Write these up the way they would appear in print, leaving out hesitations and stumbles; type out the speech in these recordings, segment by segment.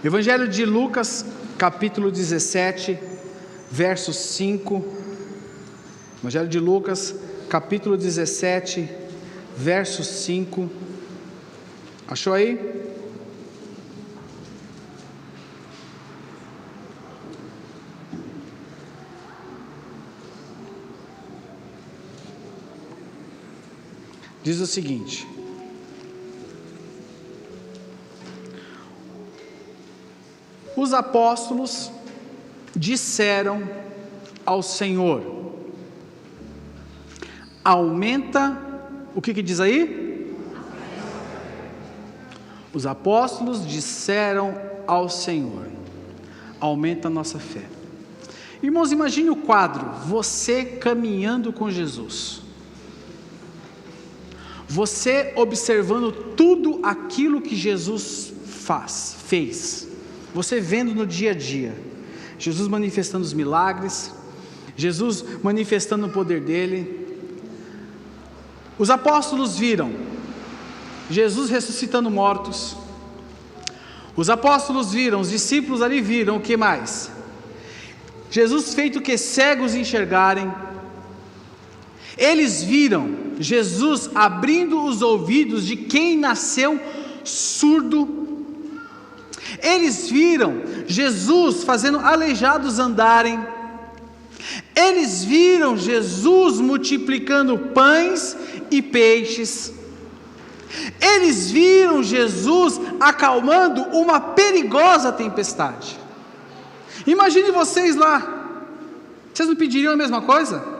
Evangelho de Lucas, capítulo 17, verso 5. Evangelho de Lucas, capítulo 17, verso 5. Achou aí? Diz o seguinte: os apóstolos disseram ao Senhor: aumenta, o que diz aí? Os apóstolos disseram ao Senhor: aumenta a nossa fé. Irmãos, imagine o quadro: você caminhando com Jesus, você observando tudo aquilo que Jesus fez, você vendo no dia a dia, Jesus manifestando os milagres, Jesus manifestando o poder dele. Os apóstolos viram Jesus ressuscitando mortos, os apóstolos viram, os discípulos ali viram, o que mais? Jesus feito que cegos enxergarem. Eles viram Jesus abrindo os ouvidos de quem nasceu surdo. Eles viram Jesus fazendo aleijados andarem. Eles viram Jesus multiplicando pães e peixes. Eles viram Jesus acalmando uma perigosa tempestade. Imagine vocês lá. Vocês não pediriam a mesma coisa?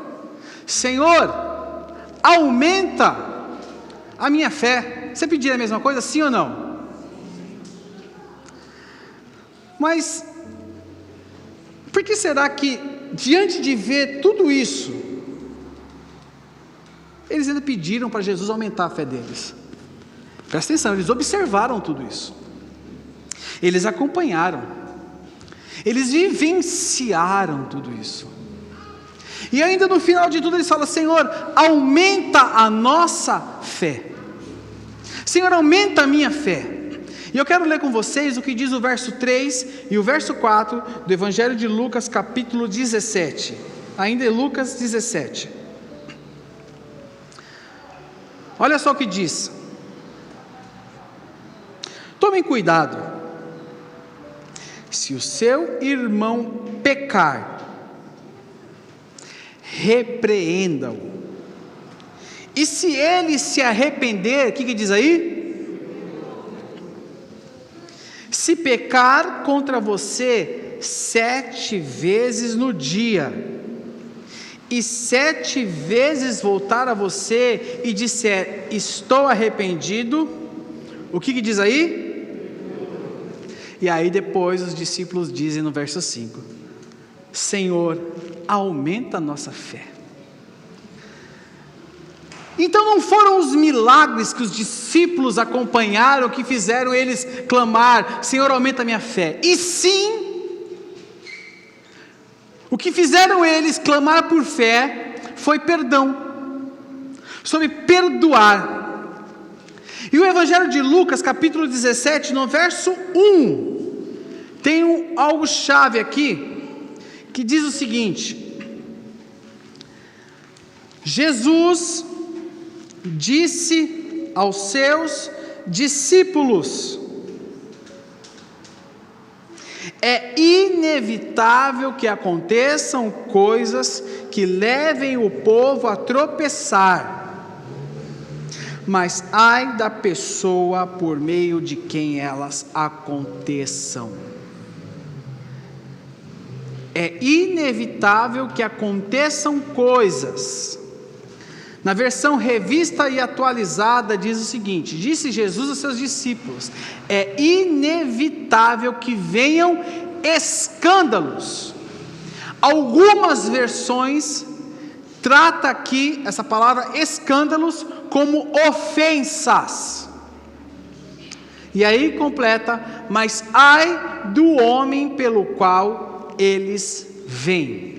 Senhor, aumenta a minha fé. Você pediria a mesma coisa, sim ou não? Mas por que será que, diante de ver tudo isso, eles ainda pediram para Jesus aumentar a fé deles? Presta atenção, eles observaram tudo isso, eles acompanharam, eles vivenciaram tudo isso. E ainda no final de tudo eles falam: Senhor, aumenta a nossa fé. Senhor, aumenta a minha fé. E eu quero ler com vocês o que diz o verso 3 e o verso 4 do Evangelho de Lucas, capítulo 17. Ainda é Lucas 17. Olha só o que diz: tomem cuidado, se o seu irmão pecar, repreenda-o, e se ele se arrepender, o que diz aí? Se pecar contra você 7 vezes no dia, e 7 vezes voltar a você e disser: estou arrependido, o que diz aí? E aí depois os discípulos dizem no verso 5: Senhor, aumenta a nossa fé. Então não foram os milagres que os discípulos acompanharam que fizeram eles clamar: Senhor, aumenta a minha fé. E sim, o que fizeram eles clamar por fé foi perdão, sobre perdoar. E o Evangelho de Lucas, capítulo 17, no verso 1, tem algo chave aqui, que diz o seguinte: Jesus disse aos seus discípulos: é inevitável que aconteçam coisas que levem o povo a tropeçar, mas ai da pessoa por meio de quem elas aconteçam. É inevitável que aconteçam coisas. Na versão revista e atualizada diz o seguinte: disse Jesus aos seus discípulos: é inevitável que venham escândalos. Algumas versões trata aqui essa palavra escândalos como ofensas. E aí completa: mas ai do homem pelo qual eles vêm.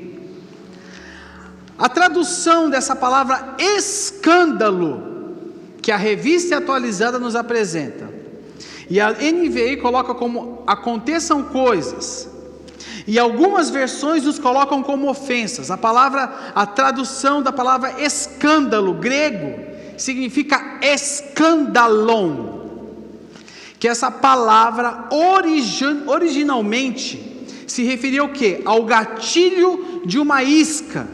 A tradução dessa palavra escândalo, que a revista atualizada nos apresenta, E a NVI coloca como aconteçam coisas. E algumas versões nos colocam como ofensas. A tradução da palavra escândalo, grego, significa escandalon. Que essa palavra originalmente se referia ao quê? Ao gatilho de uma isca.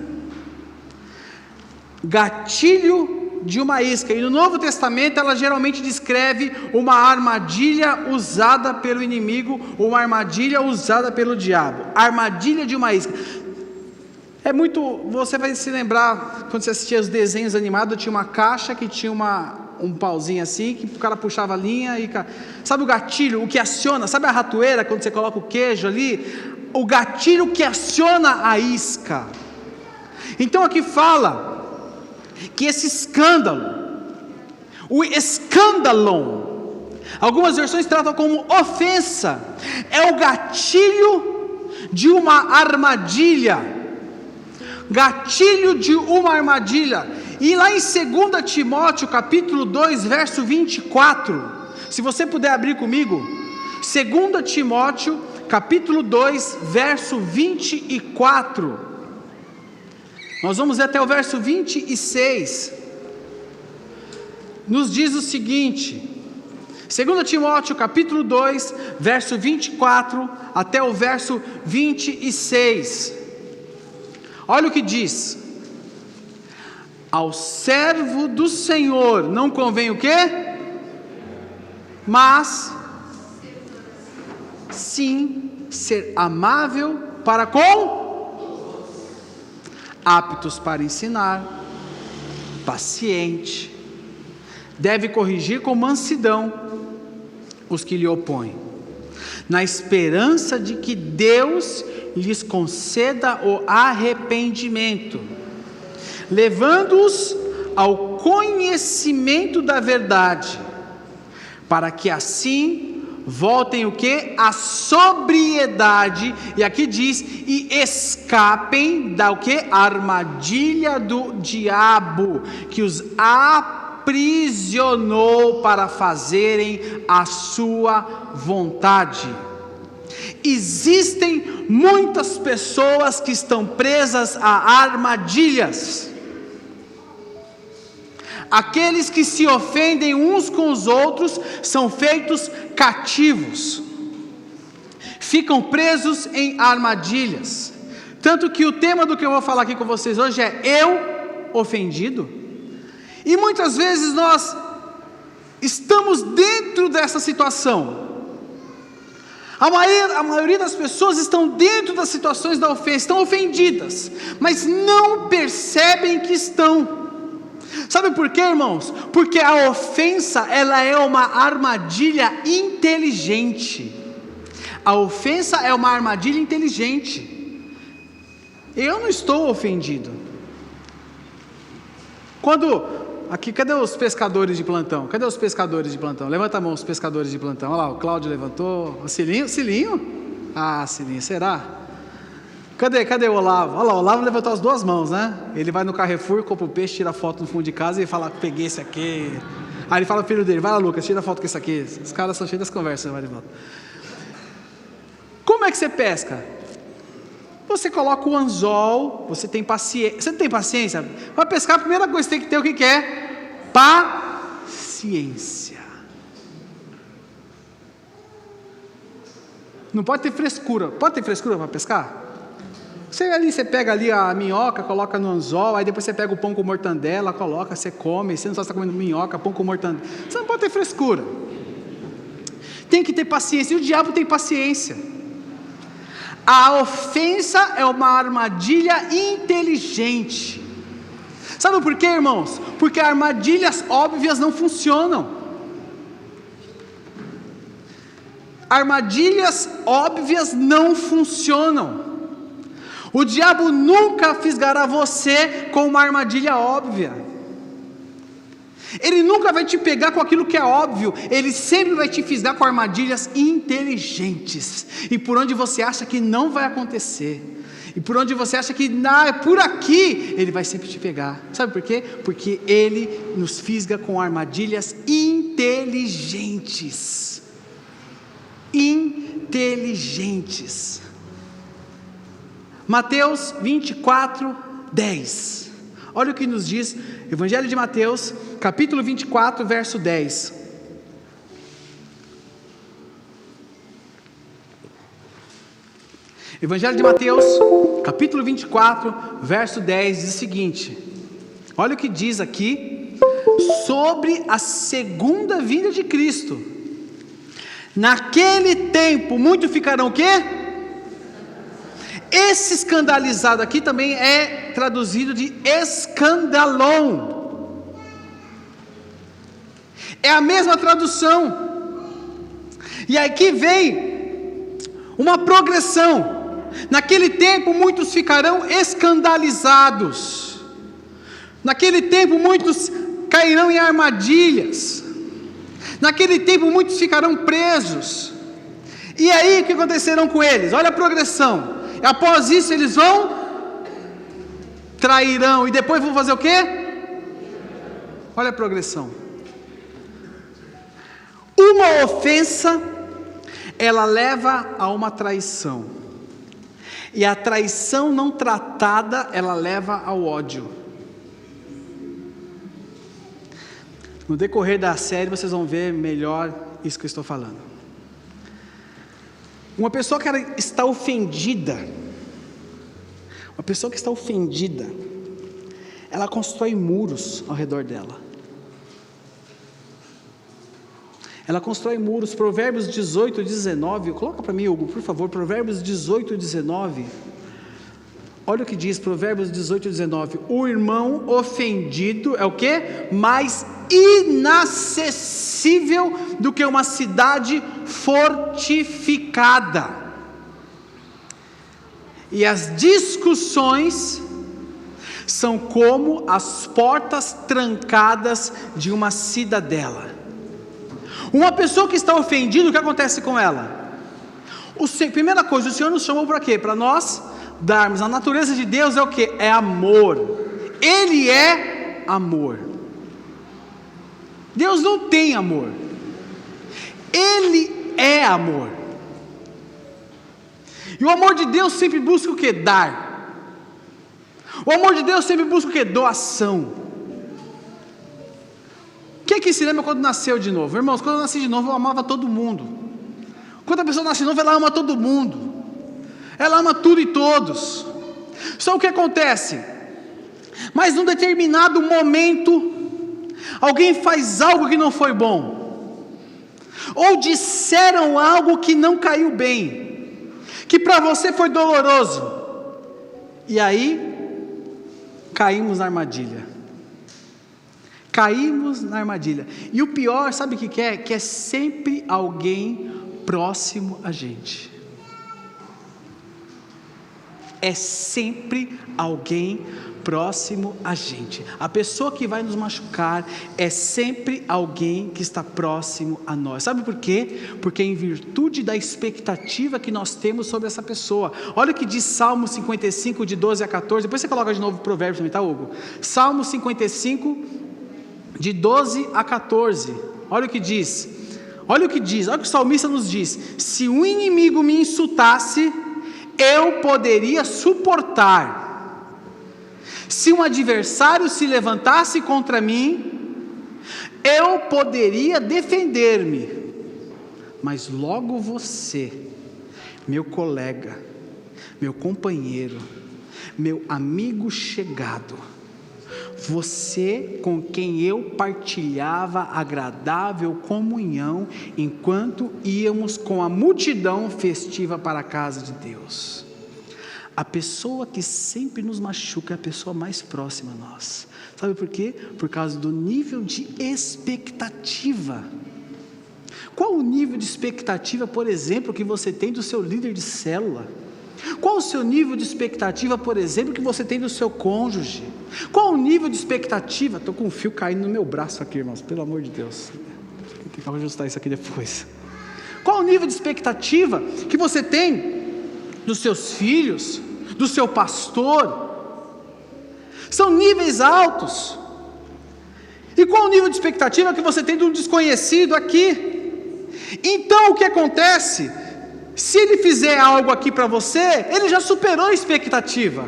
Gatilho de uma isca. E no Novo Testamento ela geralmente descreve uma armadilha usada pelo inimigo, ou uma armadilha usada pelo diabo. Armadilha de uma isca. Você vai se lembrar, quando você assistia os desenhos animados, tinha uma caixa que tinha um pauzinho assim, que o cara puxava a linha e... Sabe o gatilho, o que aciona? Sabe a ratoeira, quando você coloca o queijo ali? O gatilho que aciona a isca. Então aqui fala que esse escândalo, o escândalon, algumas versões tratam como ofensa, é o gatilho de uma armadilha. Gatilho de uma armadilha. E lá em 2 Timóteo capítulo 2, verso 24, se você puder abrir comigo, 2 Timóteo capítulo 2, verso 24, nós vamos ler até o verso 26, nos diz o seguinte, 2 Timóteo capítulo 2, verso 24, até o verso 26, olha o que diz: ao servo do Senhor não convém o quê? Mas sim ser amável para com, aptos para ensinar, paciente, deve corrigir com mansidão os que lhe opõem, na esperança de que Deus lhes conceda o arrependimento, levando-os ao conhecimento da verdade, para que assim voltem o que? A sobriedade, e aqui diz, e escapem da o que? Armadilha do diabo, que os aprisionou para fazerem a sua vontade. Existem muitas pessoas que estão presas a armadilhas. Aqueles que se ofendem uns com os outros são feitos cativos, ficam presos em armadilhas. Tanto que o tema do que eu vou falar aqui com vocês hoje é eu ofendido. E muitas vezes nós estamos dentro dessa situação. A maioria das pessoas estão dentro das situações da ofensa, estão ofendidas, mas não percebem que estão. Sabe por quê, irmãos? Porque a ofensa, ela é uma armadilha inteligente. A ofensa é uma armadilha inteligente. Eu não estou ofendido. Aqui, cadê os pescadores de plantão? Cadê os pescadores de plantão? Levanta a mão os pescadores de plantão. Olha lá, o Cláudio levantou. O Cilinho? Ah, Cilinho, será? Cadê o Olavo? Olha lá, o Olavo levantou as duas mãos, né? Ele vai no Carrefour, compra o peixe, tira foto no fundo de casa e fala, peguei esse aqui. Aí ele fala pro filho dele, vai lá, Lucas, tira foto com esse aqui. Os caras são cheios das conversas, vai de volta. Como é que você pesca? Você coloca o anzol, você tem paciência. Você não tem paciência? Para pescar, a primeira coisa que você tem que ter o que é? Paciência. Não pode ter frescura. Pode ter frescura para pescar? Você pega ali a minhoca, coloca no anzol, aí depois você pega o pão com mortandela, coloca, você come, você não só está comendo minhoca, pão com mortandela. Você não pode ter frescura. Tem que ter paciência, e o diabo tem paciência. A ofensa é uma armadilha inteligente. Sabe por quê, irmãos? Porque armadilhas óbvias não funcionam. Armadilhas óbvias não funcionam. O diabo nunca fisgará você com uma armadilha óbvia. Ele nunca vai te pegar com aquilo que é óbvio. Ele sempre vai te fisgar com armadilhas inteligentes. E por onde você acha que não vai acontecer, e por onde você acha que não, é por aqui, ele vai sempre te pegar. Sabe por quê? Porque ele nos fisga com armadilhas inteligentes. inteligentes. Mateus 24, 10. Olha o que nos diz, Evangelho de Mateus, capítulo 24, verso 10. Evangelho de Mateus, capítulo 24, verso 10, diz o seguinte: olha o que diz aqui sobre a segunda vinda de Cristo. Naquele tempo, muitos ficarão o quê? Esse escandalizado aqui também é traduzido de escandalon. É a mesma tradução. E aqui vem uma progressão. Naquele tempo muitos ficarão escandalizados. Naquele tempo muitos cairão em armadilhas. Naquele tempo muitos ficarão presos. E aí o que acontecerão com eles? Olha a progressão. Após isso eles trairão e depois vão fazer o quê? Olha a progressão. Uma ofensa, ela leva a uma traição. E a traição não tratada, ela leva ao ódio. No decorrer da série vocês vão ver melhor isso que eu estou falando. Uma pessoa que está ofendida, ela constrói muros ao redor dela. Ela constrói muros. Provérbios 18, 19, coloca para mim, Hugo, por favor, Provérbios 18, 19. Olha o que diz Provérbios 18, 19. O irmão ofendido é o quê? Mais inacessível do que uma cidade fortificada. E as discussões são como as portas trancadas de uma cidadela. Uma pessoa que está ofendida, o que acontece com ela? Primeira coisa, o Senhor nos chamou para quê? Para nós darmos. A natureza de Deus é o quê? É amor. Ele é amor. Deus não tem amor. Ele é amor. E o amor de Deus sempre busca o quê? Dar. O amor de Deus sempre busca o quê? Doação. Quem aqui se lembra quando nasceu de novo? Irmãos, quando eu nasci de novo eu amava todo mundo. Quando a pessoa nasce de novo, ela ama todo mundo. Ela ama tudo e todos. Só o que acontece? Mas num determinado momento, alguém faz algo que não foi bom. Ou disseram algo que não caiu bem. Que para você foi doloroso. E aí, caímos na armadilha. Caímos na armadilha. E o pior, sabe o que é? Que é sempre alguém próximo a gente. É sempre alguém próximo a gente. A pessoa que vai nos machucar é sempre alguém que está próximo a nós. Sabe por quê? Porque em virtude da expectativa que nós temos sobre essa pessoa. Olha o que diz Salmo 55, de 12 a 14. Depois você coloca de novo o Provérbios também, tá, Hugo? Salmo 55, de 12 a 14. Olha o que diz. Olha o que diz. Olha o que o salmista nos diz. Se um inimigo me insultasse, eu poderia suportar. Se um adversário se levantasse contra mim, eu poderia defender-me. Mas logo você, meu colega, meu companheiro, meu amigo chegado, você com quem eu partilhava agradável comunhão, enquanto íamos com a multidão festiva para a casa de Deus. A pessoa que sempre nos machuca é a pessoa mais próxima a nós. Sabe por quê? Por causa do nível de expectativa. Qual o nível de expectativa, por exemplo, que você tem do seu líder de célula? Qual o seu nível de expectativa, por exemplo, que você tem do seu cônjuge? Qual o nível de expectativa? Estou com um fio caindo no meu braço aqui, irmãos, pelo amor de Deus. Tem que ajustar isso aqui depois. Qual o nível de expectativa que você tem dos seus filhos, do seu pastor? São níveis altos. E qual o nível de expectativa que você tem de um desconhecido aqui? Então o que acontece? Se ele fizer algo aqui para você, ele já superou a expectativa.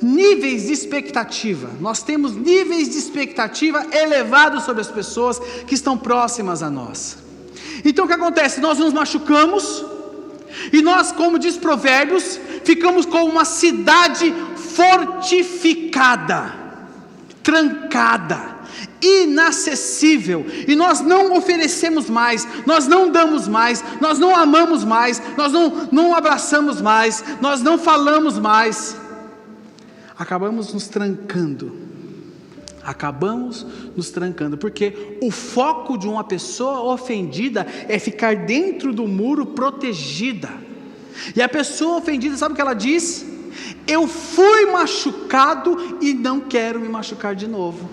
Níveis de expectativa. Nós temos níveis de expectativa elevados sobre as pessoas que estão próximas a nós. Então o que acontece? Nós nos machucamos, e nós, como diz Provérbios, ficamos como uma cidade fortificada, trancada, inacessível, e nós não oferecemos mais, nós não damos mais, nós não amamos mais, nós não abraçamos mais, nós não falamos mais. Acabamos nos trancando, porque o foco de uma pessoa ofendida é ficar dentro do muro protegida. E a pessoa ofendida, sabe o que ela diz? Eu fui machucado e não quero me machucar de novo.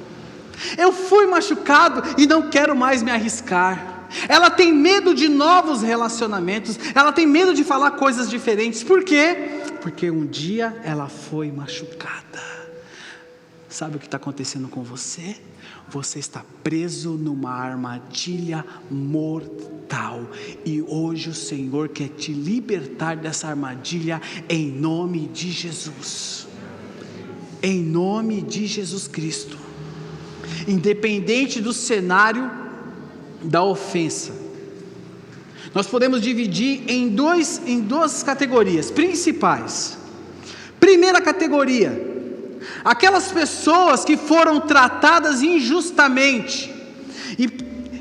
Eu fui machucado e não quero mais me arriscar. Ela tem medo de novos relacionamentos, ela tem medo de falar coisas diferentes. Por quê? Porque um dia ela foi machucada. Sabe o que está acontecendo com você? Você está preso numa armadilha mortal, e hoje o Senhor quer te libertar dessa armadilha em nome de Jesus, em nome de Jesus Cristo. Independente do cenário da ofensa, nós podemos dividir em duas categorias principais. Primeira categoria: aquelas pessoas que foram tratadas injustamente.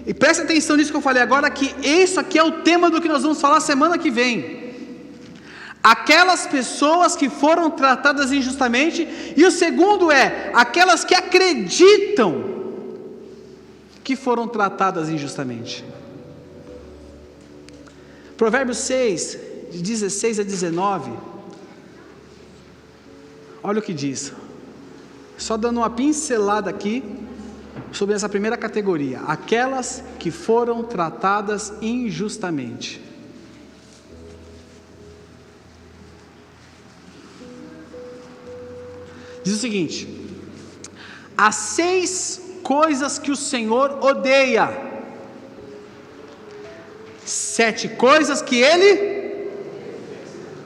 E preste atenção nisso que eu falei agora, que isso aqui é o tema do que nós vamos falar semana que vem. Aquelas pessoas que foram tratadas injustamente. E o segundo é aquelas que acreditam que foram tratadas injustamente. Provérbios 6, de 16 a 19. Olha o que diz. Só dando uma pincelada aqui sobre essa primeira categoria: aquelas que foram tratadas injustamente. Diz o seguinte: há 6 coisas que o Senhor odeia, 7 coisas que Ele...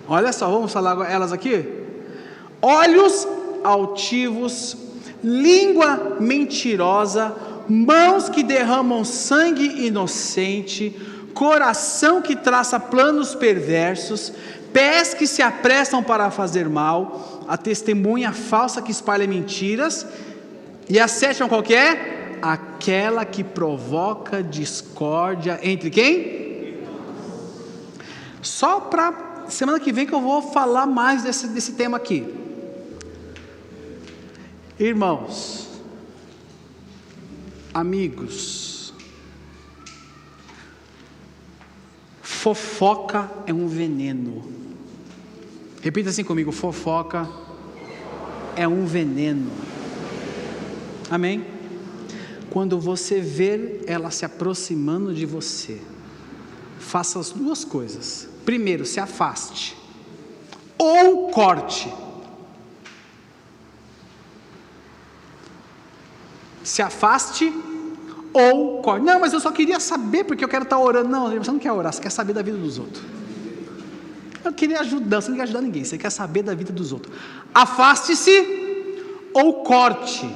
Olha só, vamos falar elas aqui. Olhos altivos, língua mentirosa, mãos que derramam sangue inocente, coração que traça planos perversos, pés que se apressam para fazer mal, a testemunha falsa que espalha mentiras, e a 7ª qual que é? Aquela que provoca discórdia entre quem? Só para semana que vem que eu vou falar mais desse tema aqui. Irmãos, amigos, fofoca é um veneno. Repita assim comigo: fofoca é um veneno. Amém? Quando você ver ela se aproximando de você, faça as 2 coisas. Primeiro, se afaste ou corte. Se afaste ou corte. Não, mas eu só queria saber porque eu quero estar orando. Não, você não quer orar, você quer saber da vida dos outros. Eu queria ajudar, você não quer ajudar ninguém, você quer saber da vida dos outros. Afaste-se ou corte.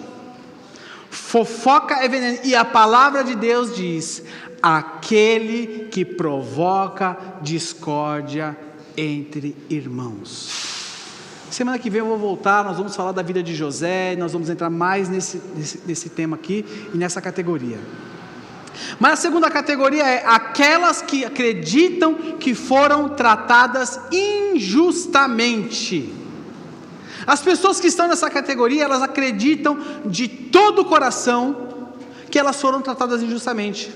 Fofoca é veneno, e a palavra de Deus diz: aquele que provoca discórdia entre irmãos. Semana que vem eu vou voltar, nós vamos falar da vida de José, nós vamos entrar mais nesse tema aqui e nessa categoria. Mas a segunda categoria é aquelas que acreditam que foram tratadas injustamente. As pessoas que estão nessa categoria, elas acreditam de todo o coração que elas foram tratadas injustamente.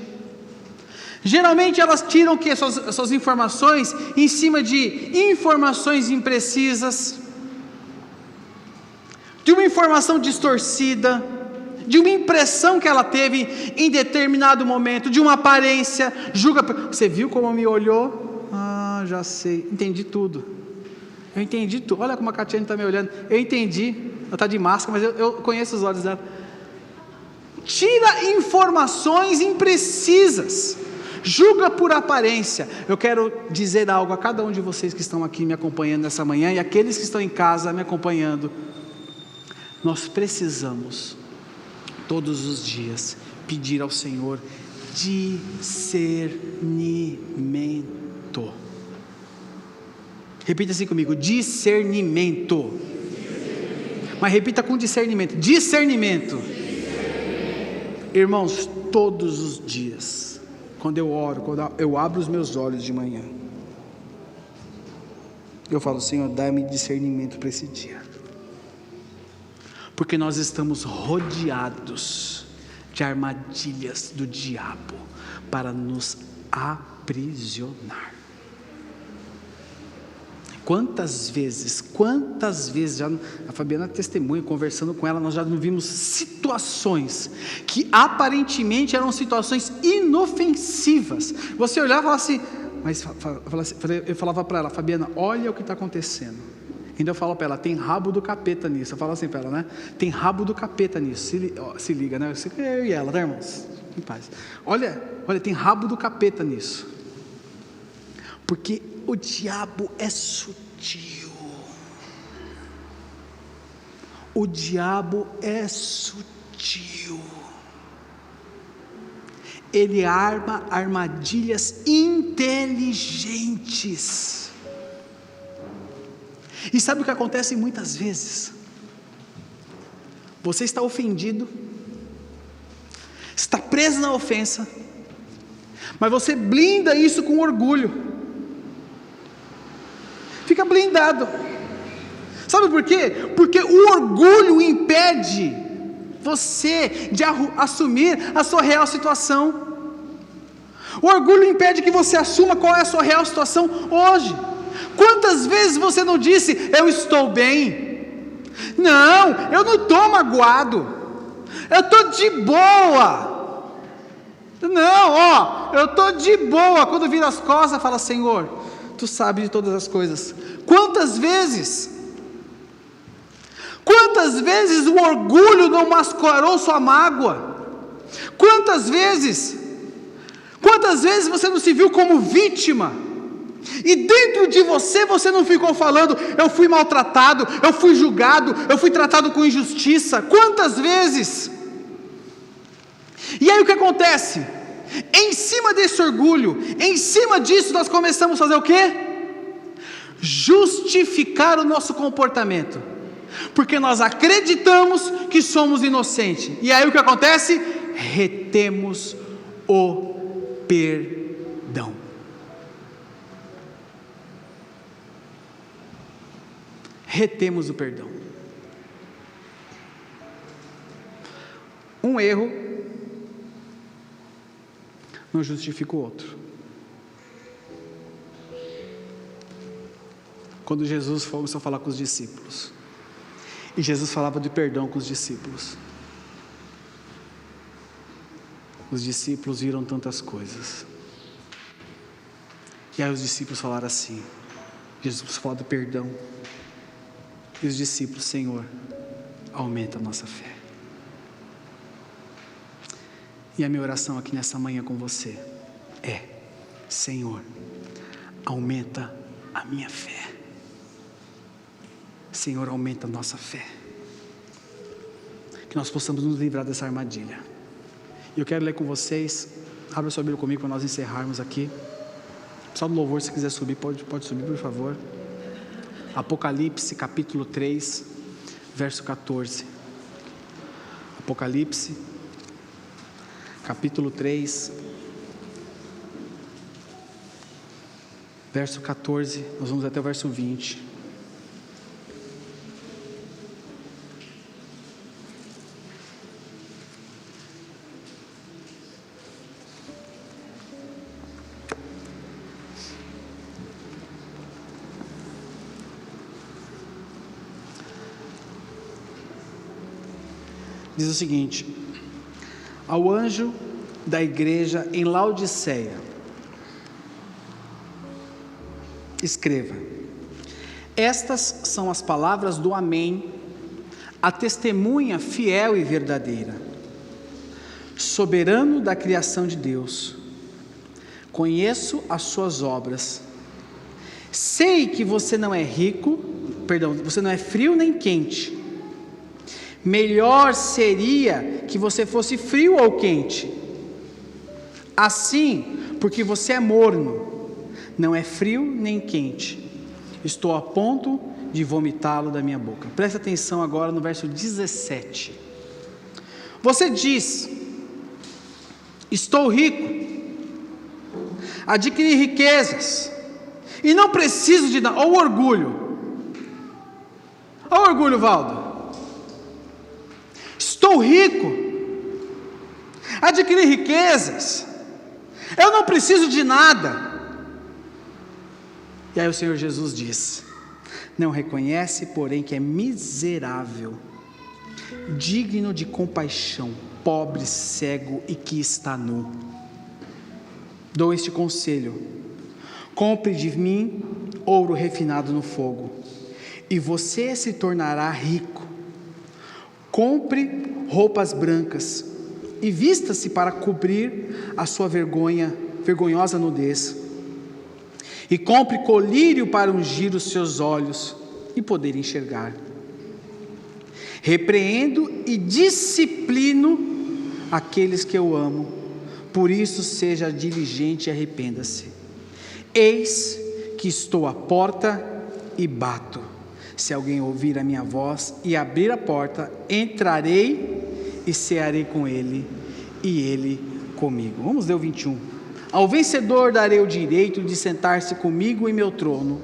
Geralmente elas tiram que suas informações em cima de informações imprecisas, de uma informação distorcida, de uma impressão que ela teve em determinado momento, de uma aparência. Julga, você viu como me olhou? Ah, já sei, entendi tudo. Eu entendi tudo. Olha como a Catiane está me olhando. Eu entendi. Ela está de máscara, mas eu conheço os olhos dela. Tira informações imprecisas. julga por aparência. Eu quero dizer algo a cada um de vocês que estão aqui me acompanhando nessa manhã, e aqueles que estão em casa me acompanhando. Nós precisamos, todos os dias, pedir ao Senhor discernimento. Repita assim comigo: discernimento. Mas repita com discernimento: discernimento. Irmãos, todos os dias, quando eu oro, quando eu abro os meus olhos de manhã, eu falo: Senhor, dá-me discernimento para esse dia, porque nós estamos rodeados de armadilhas do diabo para nos aprisionar. Quantas vezes, já, a Fabiana testemunha, conversando com ela, nós já vimos situações que aparentemente eram situações inofensivas. Você olhava e falava assim, mas eu falava para ela: Fabiana, olha o que está acontecendo. Ainda eu falo para ela: tem rabo do capeta nisso. Eu falo assim para ela, né? Tem rabo do capeta nisso. Se liga, né? Eu e ela, né, irmãos? Em paz. Olha, tem rabo do capeta nisso. Porque o diabo é sutil. O diabo é sutil. Ele arma armadilhas inteligentes. E sabe o que acontece muitas vezes? Você está ofendido, está preso na ofensa, mas você blinda isso com orgulho. Fica blindado. Sabe por quê? Porque o orgulho impede você de assumir a sua real situação. O orgulho impede que você assuma qual é a sua real situação hoje. Quantas vezes você não disse: eu estou bem? Não, eu não estou magoado, eu estou de boa. Não, eu estou de boa. Quando vira as costas, fala: Senhor, Tu sabes de todas as coisas. Quantas vezes o orgulho não mascarou sua mágoa? Quantas vezes você não se viu como vítima? E dentro de você não ficou falando: eu fui maltratado, eu fui julgado, eu fui tratado com injustiça? Quantas vezes? E aí o que acontece? Em cima desse orgulho, em cima disso nós começamos a fazer o quê? Justificar o nosso comportamento, porque nós acreditamos que somos inocentes. E aí o que acontece? Retemos o perdão. Retemos o perdão. Um erro não justifica o outro. Quando Jesus começou a falar com os discípulos, e Jesus falava de perdão com os discípulos viram tantas coisas, e aí os discípulos falaram assim, Jesus falou do perdão, e os discípulos: Senhor, aumenta a nossa fé. E a minha oração aqui nessa manhã com você é: Senhor, aumenta a minha fé. Senhor, aumenta a nossa fé, que nós possamos nos livrar dessa armadilha. E eu quero ler com vocês, abra sua Bíblia comigo para nós encerrarmos aqui. Só do louvor, se quiser subir, pode subir, por favor. Apocalipse capítulo 3, verso 14. Apocalipse capítulo 3, verso 14, nós vamos até o verso 20. Diz o seguinte: ao anjo da igreja em Laodiceia, escreva: estas são as palavras do Amém, a testemunha fiel e verdadeira, soberano da criação de Deus. conheço as suas obras. Sei que você não é você não é frio nem quente. Melhor seria que você fosse frio ou quente. Assim, porque você é morno, não é frio nem quente, estou a ponto de vomitá-lo da minha boca. Preste atenção agora no verso 17. Você diz: estou rico, adquiri riquezas, e não preciso de nada. Olha o orgulho. Olha o orgulho, Valdo. Estou rico, adquiri riquezas, eu não preciso de nada. E aí o Senhor Jesus diz: não reconhece, porém, que é miserável, digno de compaixão, pobre, cego e que está nu. Dou este conselho: compre de mim ouro refinado no fogo, e você se tornará rico. Compre roupas brancas e vista-se para cobrir a sua vergonhosa nudez. E compre colírio para ungir os seus olhos e poder enxergar. Repreendo e disciplino aqueles que eu amo, por isso seja diligente e arrependa-se. Eis que estou à porta e bato. Se alguém ouvir a minha voz e abrir a porta, entrarei e cearei com ele e ele comigo. Vamos ler o 21. Ao vencedor darei o direito de sentar-se comigo em meu trono,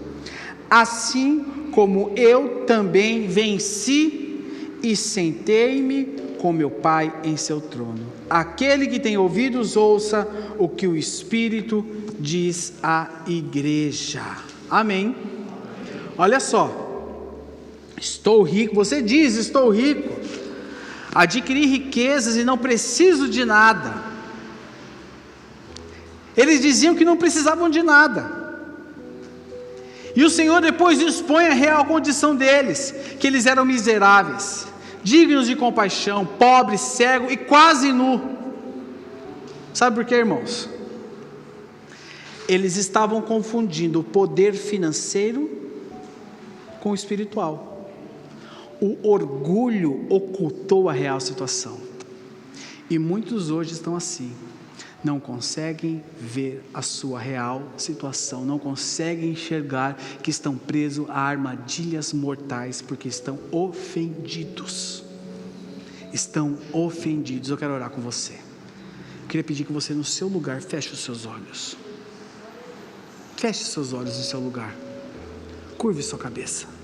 assim como eu também venci e sentei-me com meu Pai em seu trono. Aquele que tem ouvidos, ouça o que o Espírito diz à igreja. Amém. Olha só. Estou rico, você diz: estou rico, adquiri riquezas e não preciso de nada. Eles diziam que não precisavam de nada, e o Senhor depois expõe a real condição deles, que eles eram miseráveis, dignos de compaixão, pobre, cego e quase nu. Sabe por quê, irmãos? Eles estavam confundindo o poder financeiro com o espiritual. O orgulho ocultou a real situação, e muitos hoje estão assim, não conseguem ver a sua real situação, não conseguem enxergar que estão presos a armadilhas mortais, porque estão ofendidos. Eu quero orar com você. Eu queria pedir que você, no seu lugar, feche os seus olhos. Feche os seus olhos no seu lugar, curve sua cabeça.